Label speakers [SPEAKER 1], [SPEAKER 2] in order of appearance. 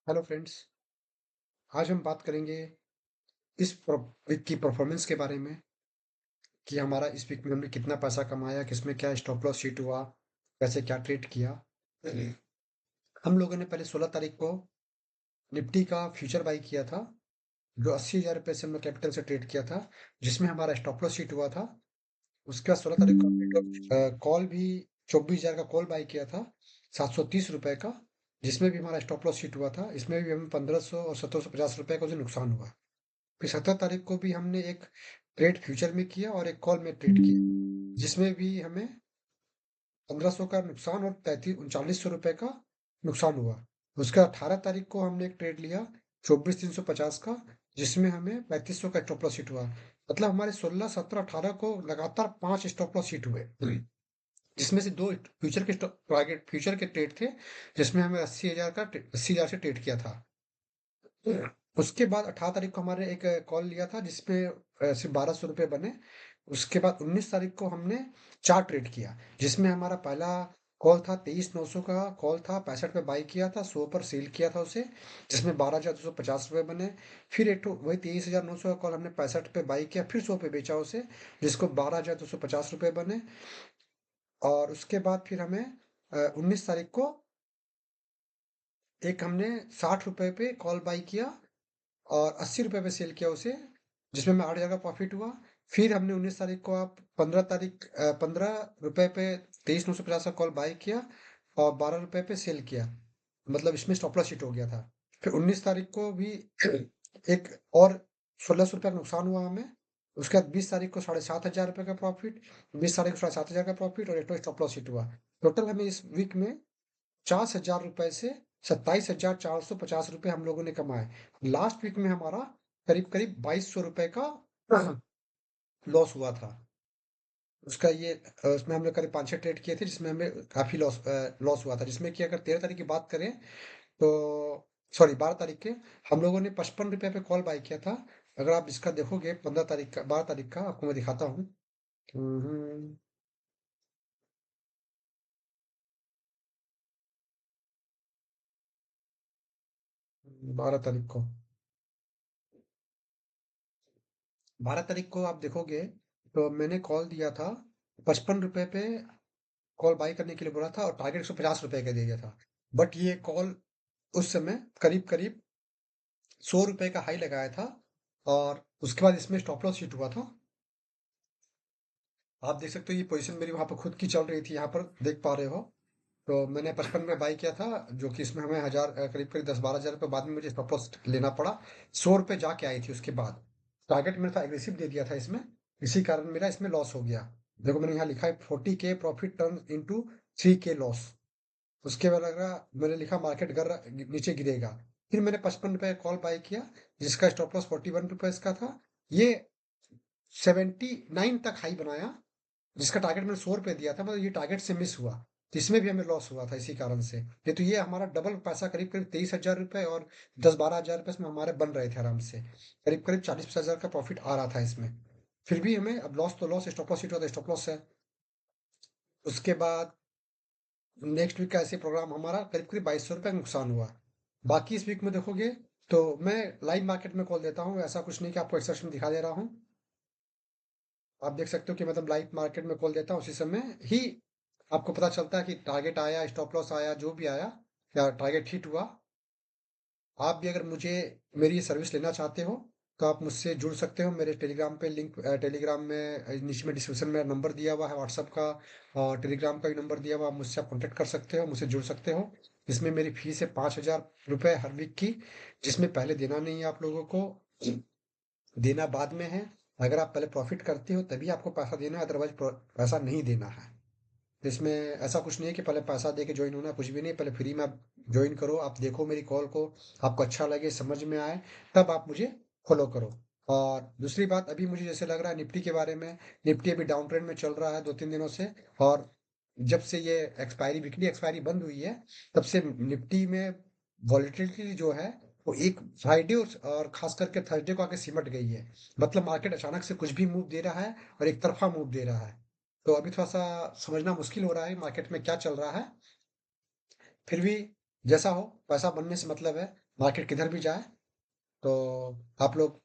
[SPEAKER 1] Hello friends. आज हम बात करेंगे वीक की परफॉर्मेंस के बारे में कि हमारा इस वीक में हमने कितना पैसा कमाया, किसमें क्या स्टॉप लॉस हिट हुआ, कैसे क्या ट्रेड किया। हम लोगों ने पहले 16 तारीख को निफ्टी का फ्यूचर बाई किया था, जो 80,000 रुपये से हमने कैपिटल से ट्रेड किया था, जिसमें हमारा स्टॉप लॉस हिट हुआ था। उसके बाद 16 तारीख को हमने कॉल भी 24,000 का कॉल बाई किया था, 730 रुपये का, जिसमें भी हमारा स्टॉप लॉस हिट हुआ था। इसमें भी हमें 1500 और 1750 रुपये का जो नुकसान हुआ। फिर 17 तारीख को भी हमने एक ट्रेड फ्यूचर में किया और एक कॉल में ट्रेड किया, जिसमें भी हमें 1500 का नुकसान और 3900 रुपये का नुकसान हुआ। उसके 18 तारीख को हमने एक ट्रेड लिया 24,350 का, जिसमें हमें 3500 का स्टॉप लॉस हिट हुआ। मतलब हमारे 16, 17, 18 को लगातार 5 स्टॉप लॉस हिट हुए, जिसमें से दो फ्यूचर के टारगेट फ्यूचर के ट्रेड थे, जिसमें हमें 80,000 से ट्रेड किया था। उसके बाद 18 तारीख को हमारे एक कॉल लिया था, जिसमें सिर्फ 1200 रुपये बने। उसके बाद 19 तारीख को हमने 4 ट्रेड किया, जिसमें हमारा पहला कॉल था 23,900 का कॉल था, 65 पे बाई किया था, 100 पर सेल किया था उसे, जिसमें 12,250 रुपये बने। फिर एक वही 23,900 का कॉल हमने 65 पे बाई किया, फिर 100 पे बेचा उसे, जिसको 12,250 रुपये बने। और उसके बाद फिर हमें 19 तारीख को एक हमने 60 रुपये पे कॉल बाई किया और 80 रुपये पे सेल किया उसे, जिसमें हमें 8,000 का प्रॉफिट हुआ। फिर हमने 19 तारीख को आप 15 रुपये पे 23,950 का कॉल बाई किया और 12 रुपये पे सेल किया, मतलब इसमें स्टॉप लॉस हिट हो गया था। फिर 19 तारीख को भी एक और 1,600 रुपये का नुकसान हुआ हमें। उसके बाद 20 तारीख को 7,500 रुपये का प्रॉफिट, 20 तारीख को 7,500 का प्रॉफिट और एक स्टॉप लॉस हिट हुआ। टोटल हमें इस वीक में 50,000 रुपए से 27,450 रुपये हम लोगों ने कमाए। लास्ट वीक में हमारा करीब करीब 2,200 रुपये का लॉस हुआ था। उसका ये उसमें हमने करीब 5-6 ट्रेड किए थे, जिसमें हमें काफी लॉस हुआ था। जिसमें कि अगर 13 तारीख की बात करें तो, सॉरी, 12 तारीख के, हम लोगों ने 55 रुपये पे कॉल बाई किया था। अगर आप इसका देखोगे 15 तारीख का, 12 तारीख का आपको मैं दिखाता हूँ। 12 तारीख को, 12 तारीख को आप देखोगे तो मैंने कॉल दिया था 55 रुपये पे, कॉल बाई करने के लिए बोला था और टारगेट 150 रुपये का दे दिया था। बट ये कॉल उस समय करीब करीब 100 रुपये का हाई लगाया था और उसके बाद इसमें स्टॉप लॉस हिट हुआ था। आप देख सकते हो ये पोजीशन मेरी वहां पर खुद की चल रही थी, यहाँ पर देख पा रहे हो। तो मैंने 55 में बाई किया था, जो कि इसमें हमें करीब करीब 10-12 हज़ार रुपये बाद में मुझे स्टॉप लॉस लेना पड़ा। 100 रुपये जाके आई थी उसके बाद। टारगेट मेरा था एग्रेसिव दे दिया था इसमें, इसी कारण मेरा इसमें लॉस हो गया। देखो मैंने यहाँ लिखा है 40K profit turn into 3K loss. उसके बाद लग रहा मैंने लिखा मार्केट नीचे गिरेगा। फिर मैंने 55 रुपये कॉल बाई किया, जिसका स्टॉप लॉस 41 रुपये का था। ये 79 तक हाई बनाया, जिसका टारगेट मैंने 100 रुपये दिया था, मतलब ये टारगेट से मिस हुआ। तो इसमें भी हमें लॉस हुआ था इसी कारण से। नहीं तो ये हमारा डबल पैसा करीब करीब 23,000 रुपये और 10-12 हज़ार रुपये इसमें हमारे बन रहे थे आराम से। करीब करीब 40-50 हज़ार का प्रॉफिट आ रहा था इसमें। फिर भी हमें अब लॉस तो लॉस, स्टॉप लॉस हिट हुआ तो स्टॉप लॉस है। उसके बाद नेक्स्ट वीक का ऐसे प्रोग्राम हमारा करीब करीब 2,200 रुपये का नुकसान हुआ। बाकी इस वीक में देखोगे तो मैं लाइव मार्केट में कॉल देता हूँ, ऐसा कुछ नहीं कि आपको एक्सेस में दिखा दे रहा हूँ। आप देख सकते हो कि मतलब लाइव मार्केट में कॉल देता हूँ, उसी समय ही आपको पता चलता है कि टारगेट आया, स्टॉप लॉस आया, जो भी आया या टारगेट हिट हुआ। आप भी अगर मुझे मेरी ये सर्विस लेना चाहते हो तो आप मुझसे जुड़ सकते हो। मेरे टेलीग्राम पे लिंक, टेलीग्राम में नीचे में डिस्क्रिप्शन में नंबर दिया हुआ है व्हाट्सअप का, और टेलीग्राम का भी नंबर दिया हुआ है। आप मुझसे आप कॉन्टेक्ट कर सकते हो, मुझसे जुड़ सकते हो। इसमें मेरी फीस है 5,000 रुपये हर वीक की, जिसमें पहले देना नहीं है आप लोगों को, देना बाद में है। अगर आप पहले प्रॉफिट करते हो तभी आपको पैसा देना है, अदरवाइज पैसा नहीं देना है। तो इसमें ऐसा कुछ नहीं है कि पहले पैसा दे के ज्वाइन होना, कुछ भी नहीं। पहले फ्री में आप ज्वाइन करो, आप देखो मेरी कॉल को, आपको अच्छा लगे, समझ में आए, तब आप मुझे फॉलो करो। और दूसरी बात, अभी मुझे जैसे लग रहा है निफ्टी के बारे में, निफ्टी अभी डाउन ट्रेंड में चल रहा है 2-3 दिनों से। और जब से ये एक्सपायरी, वीकली एक्सपायरी बंद हुई है, तब से निफ्टी में वॉलेटिलिटी जो है वो एक फ्राइडे और खास करके थर्सडे को आके सिमट गई है। मतलब मार्केट अचानक से कुछ भी मूव दे रहा है और एक तरफा मूव दे रहा है। तो अभी थोड़ा सा समझना मुश्किल हो रहा है मार्केट में क्या चल रहा है। फिर भी जैसा हो, पैसा बनने से मतलब है, मार्केट किधर भी जाए। तो आप लोग